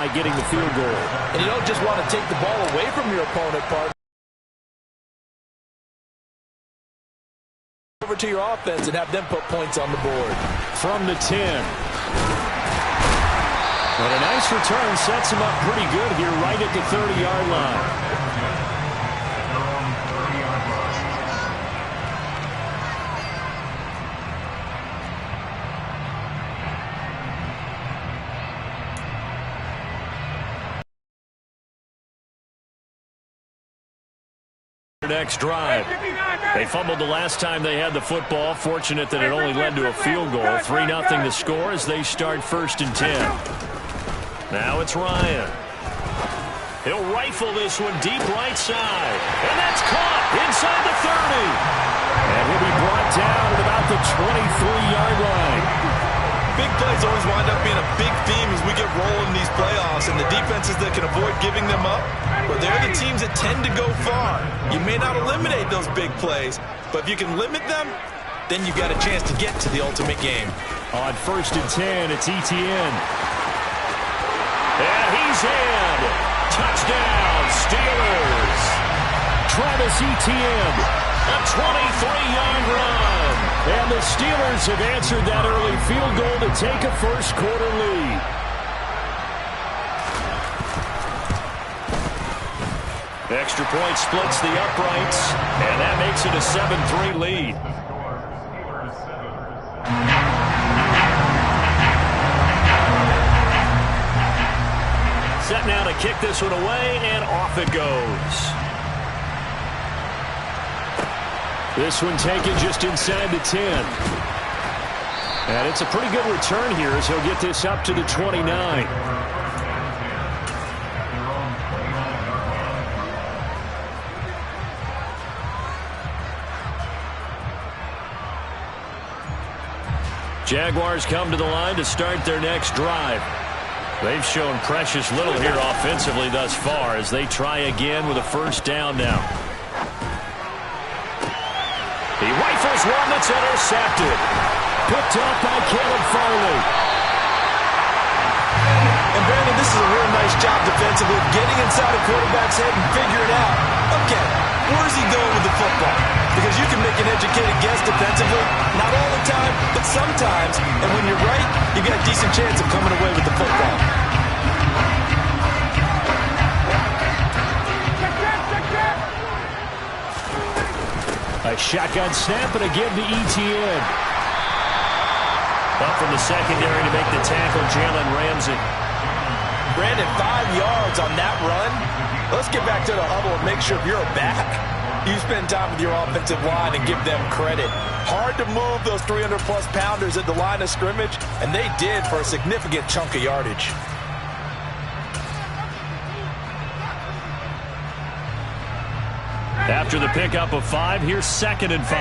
by getting the field goal. And you don't just want to take the ball away from your opponent, partner. Over to your offense and have them put points on the board. From the 10. But a nice return sets him up pretty good here right at the 30-yard line. Next drive. They fumbled the last time they had the football. Fortunate that it only led to a field goal. 3-0 to score as they start 1st and 10. Now it's Ryan. He'll rifle this one deep right side. And that's caught inside the 30. And he'll be brought down at about the 23-yard line. Big plays always wind up being a big theme as we get rolling in these playoffs, and the defenses that can avoid giving them up, but they're the teams that tend to go far. You may not eliminate those big plays, but if you can limit them, then you've got a chance to get to the ultimate game. On 1st and 10, it's Etienne. And he's in. Touchdown, Steelers. Travis Etienne, a 23-yard run. And the Steelers have answered that early field goal to take a first-quarter lead. Extra point splits the uprights, and that makes it a 7-3 lead. Set now to kick this one away, and off it goes. This one taken just inside the 10. And it's a pretty good return here as he'll get this up to the 29. Jaguars come to the line to start their next drive. They've shown precious little here offensively thus far as they try again with a first down now. He rifles one that's intercepted. Picked up by Caleb Farley. And Brandon, this is a real nice job defensively, getting inside a quarterback's head and figuring out, okay, where's he going with the football? Because you can make an educated guess defensively, not all the time, but sometimes. And when you're right, you got a decent chance of coming away with the football. A shotgun snap and a give to Etienne. Up from the secondary to make the tackle, Jalen Ramsey. Brandon, 5 yards on that run. Let's get back to the huddle and make sure if you're back, you spend time with your offensive line and give them credit. Hard to move those 300-plus pounders at the line of scrimmage, and they did for a significant chunk of yardage. After the pickup of 5, here's 2nd and 5.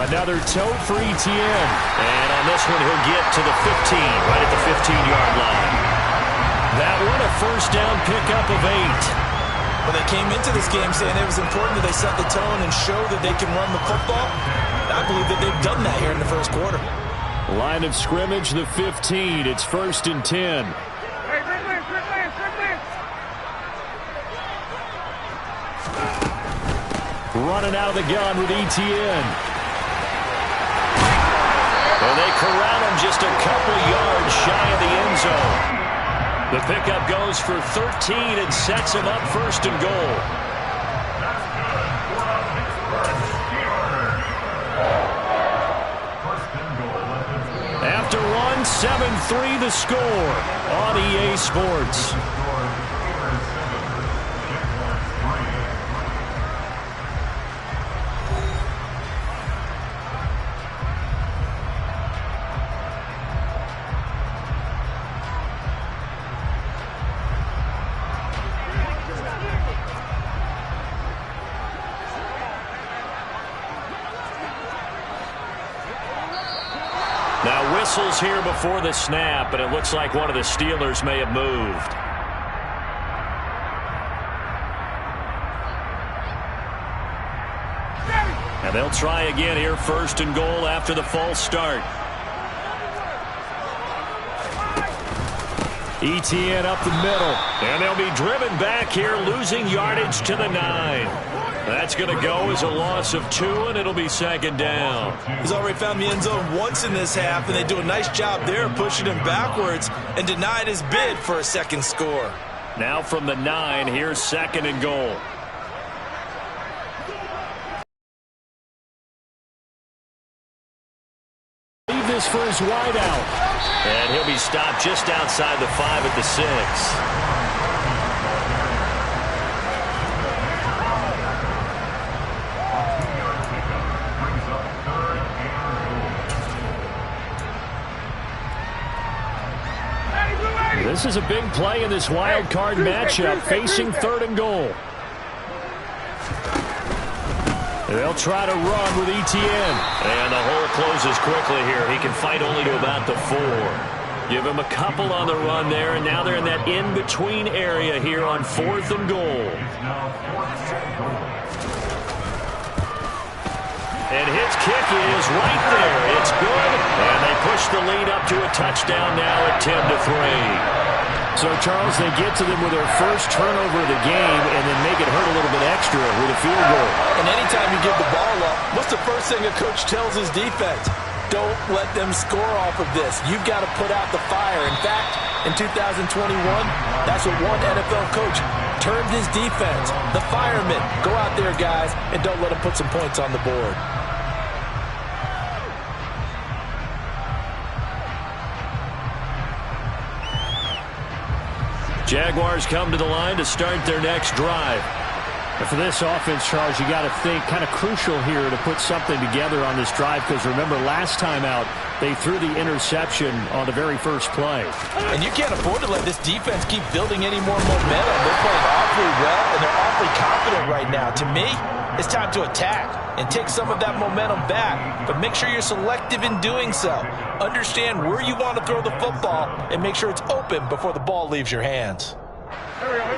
Another tote for Etienne. And on this one, he'll get to the 15, right at the 15-yard line. That one, a first down pickup of 8. Well, they came into this game saying it was important that they set the tone and show that they can run the football. I believe that they've done that here in the first quarter. Line of scrimmage, the 15. It's 1st and 10. Running out of the gun with Etienne. And they corral him just a couple yards shy of the end zone. The pickup goes for 13 and sets him up 1st and goal. After one, 7-3 the score on EA Sports. Now whistles here before the snap, and it looks like one of the Steelers may have moved. And They'll try again here, first and goal after the false start. ETN up the middle. And they'll be driven back here, losing yardage to the 9. That's going to go as a loss of 2, and it'll be second down. He's already found the end zone once in this half, and they do a nice job there pushing him backwards and denied his bid for a second score. Now from the 9, here's second and goal. Leave this for his wide out. And he'll be stopped just outside the 5 at the 6. This is a big play in this wild card matchup, facing third and goal. They'll try to run with ETN. And the hole closes quickly here. He can fight only to about the 4. Give him a couple on the run there, and now they're in that in-between area here on 4th and goal. And his kick is right there. It's good, and they push the lead up to a touchdown now at 10-3. So, Charles, they get to them with their first turnover of the game and then make it hurt a little bit extra with a field goal. And anytime you give the ball up, what's the first thing a coach tells his defense? Don't let them score off of this. You've got to put out the fire. In fact, in 2021, that's what one NFL coach termed his defense. The firemen. Go out there, guys, and don't let them put some points on the board. Jaguars come to the line to start their next drive. And for this offense, Charles, you got to think kind of crucial here to put something together on this drive, because remember last time out they threw the interception on the very first play. And you can't afford to let this defense keep building any more momentum. They're playing awfully well, and they're awfully confident right now. To me, it's time to attack and take some of that momentum back, but make sure you're selective in doing so. Understand where you want to throw the football and make sure it's open before the ball leaves your hands.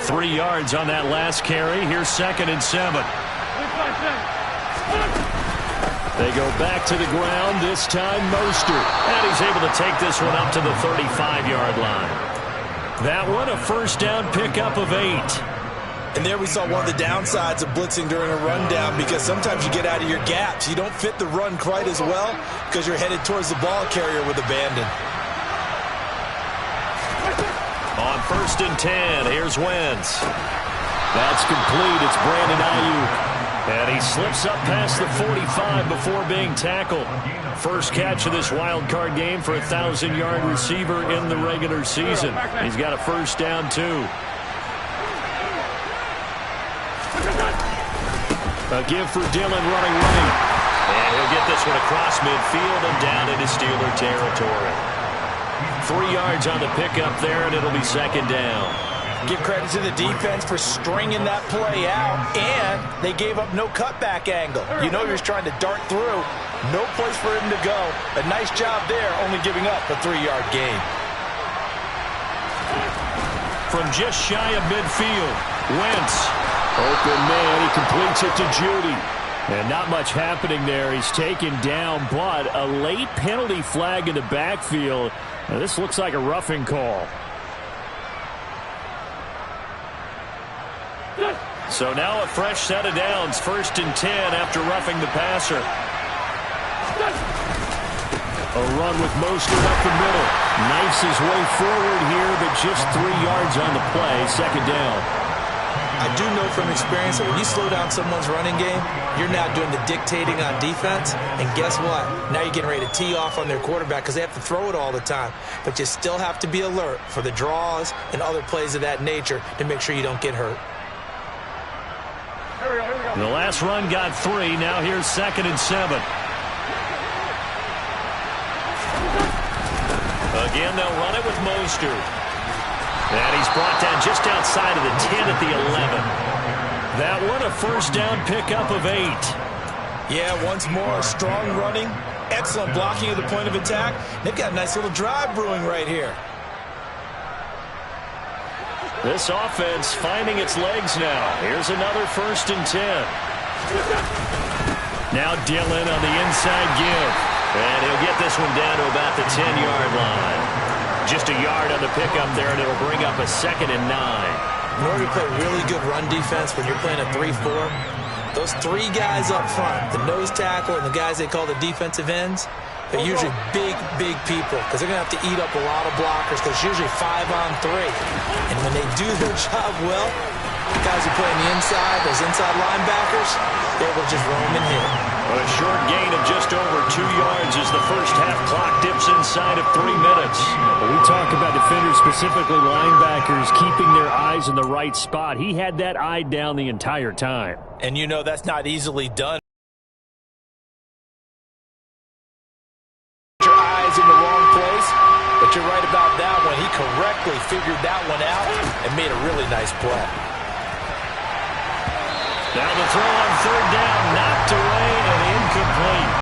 3 yards on that last carry. Here's 2nd and 7. They go back to the ground, this time Mostert. And he's able to take this one up to the 35-yard line. That one a first down pickup of 8. And there we saw one of the downsides of blitzing during a rundown, because sometimes you get out of your gaps. You don't fit the run quite as well because you're headed towards the ball carrier with abandon. On 1st and 10, here's Wentz. That's complete. It's Brandon Ayuk. And he slips up past the 45 before being tackled. First catch of this wild card game for a 1,000-yard receiver in the regular season. He's got a first down, too. A give for Dillon running right. And he'll get this one across midfield and down into Steeler territory. 3 yards on the pickup there, and it'll be second down. Give credit to the defense for stringing that play out, and they gave up no cutback angle. You know you're trying to dart through. No place for him to go. A nice job there, only giving up a 3-yard gain. From just shy of midfield, Wentz. Open man, he completes it to Judy. And not much happening there. He's taken down, but a late penalty flag in the backfield. Now, this looks like a roughing call. So now a fresh set of downs. 1st and 10 after roughing the passer. A run with Mostert up the middle. Knifes his way forward here, but just 3 yards on the play. Second down. I do know from experience that when you slow down someone's running game, you're now doing the dictating on defense. And guess what? Now you're getting ready to tee off on their quarterback because they have to throw it all the time. But you still have to be alert for the draws and other plays of that nature to make sure you don't get hurt. The last run got 3. Now here's 2nd and 7. Again, they'll run it with Mostert. And he's brought down just outside of the 10 at the 11. That one a first down pickup of 8. Yeah, once more, strong running, excellent blocking at the point of attack. They've got a nice little drive brewing right here. This offense finding its legs now. Here's another 1st and 10. Now Dillon on the inside give. And he'll get this one down to about the 10-yard line. Just a yard on the pickup there, and it'll bring up a 2nd and 9. In order to play really good run defense when you're playing a 3-4, those 3 guys up front, the nose tackle and the guys they call the defensive ends, they're usually big people because they're going to have to eat up a lot of blockers because it's usually 5-on-3. And when they do their job well, the guys who play on the inside, those inside linebackers, they will just roam and hit. A short gain of just over 2 yards as the first half clock dips inside of 3 minutes. We talk about defenders, specifically linebackers, keeping their eyes in the right spot. He had that eye down the entire time. And you know that's not easily done. Your eyes in the wrong place, but you're right about that one. He correctly figured that one out and made a really nice play. Now the throw on 3rd down, knocked away and incomplete.